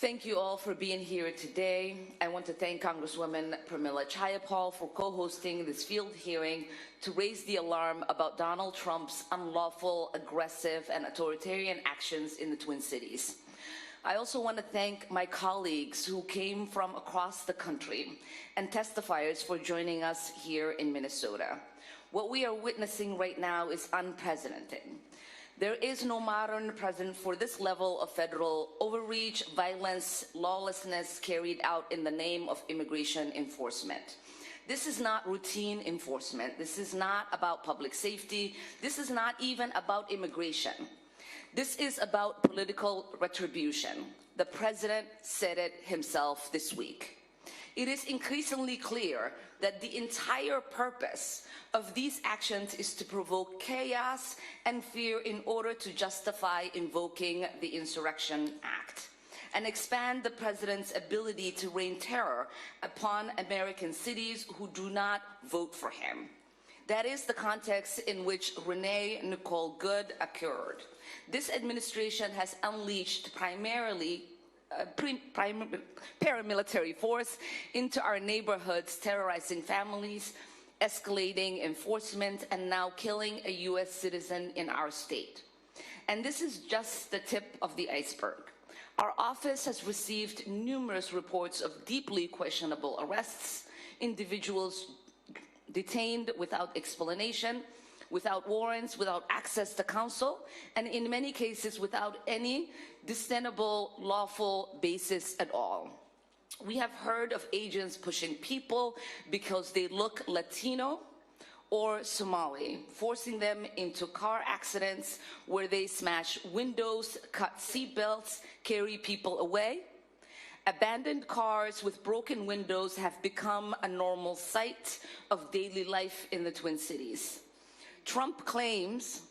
Thank you all for being here today. I want to thank Congresswoman Pramila Jayapal for co-hosting this field hearing to raise the alarm about Donald Trump's unlawful, aggressive, and authoritarian actions in the Twin Cities. I also want to thank my colleagues who came from across the country and testifiers for joining us here in Minnesota. What we are witnessing right now is unprecedented. There is no modern precedent for this level of federal overreach, violence, lawlessness carried out in the name of immigration enforcement. This is not routine enforcement. This is not about public safety. This is not even about immigration. This is about political retribution. The president said it himself this week. It is increasingly clear that the entire purpose of these actions is to provoke chaos and fear in order to justify invoking the Insurrection Act and expand the president's ability to rain terror upon American cities who do not vote for him. That is the context in which Renee Nicole Good occurred. This administration has unleashed primarily paramilitary force into our neighborhoods, terrorizing families, escalating enforcement, and now killing a U.S. citizen in our state. And this is just the tip of the iceberg. Our office has received numerous reports of deeply questionable arrests, individuals detained without explanation, without warrants, without access to counsel, and in many cases without any discernible lawful basis at all. We have heard of agents pushing people because they look Latino or Somali, forcing them into car accidents where they smash windows, cut seatbelts, carry people away. Abandoned cars with broken windows have become a normal sight of daily life in the Twin Cities. Trump claims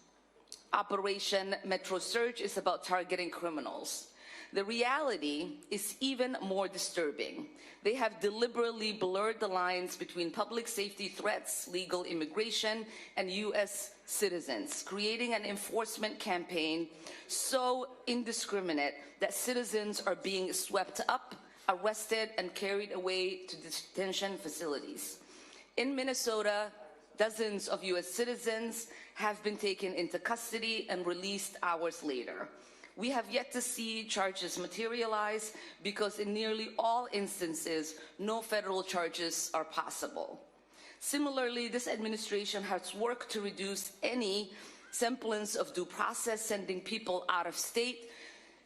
Operation Metro Surge is about targeting criminals. The reality is even more disturbing. They have deliberately blurred the lines between public safety threats, legal immigration, and U.S. citizens, creating an enforcement campaign so indiscriminate that citizens are being swept up, arrested, and carried away to detention facilities. In Minnesota, dozens of U.S. citizens have been taken into custody and released hours later. We have yet to see charges materialize because in nearly all instances, no federal charges are possible. Similarly, this administration has worked to reduce any semblance of due process, sending people out of state,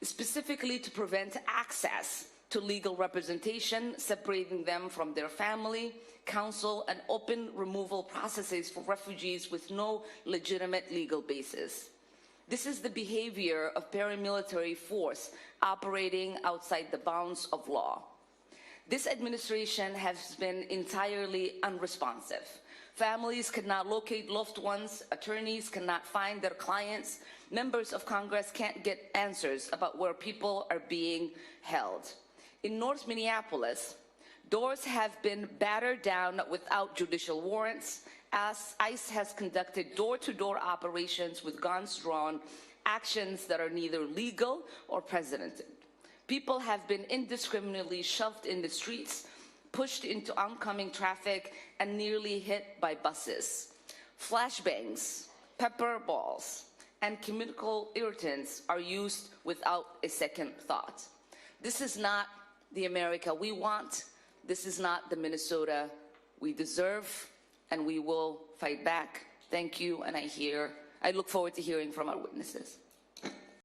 specifically to prevent access to legal representation, separating them from their family, counsel, and open removal processes for refugees with no legitimate legal basis. This is the behavior of paramilitary force operating outside the bounds of law. This administration has been entirely unresponsive. Families cannot locate loved ones, attorneys cannot find their clients, members of Congress can't get answers about where people are being held. In North Minneapolis, doors have been battered down without judicial warrants, as ICE has conducted door-to-door operations with guns drawn, actions that are neither legal or precedented. People have been indiscriminately shoved in the streets, pushed into oncoming traffic, and nearly hit by buses. Flashbangs, pepper balls, and chemical irritants are used without a second thought. This is not the America we want. This is not the Minnesota we deserve, and we will fight back. Thank you, and I look forward to hearing from our witnesses.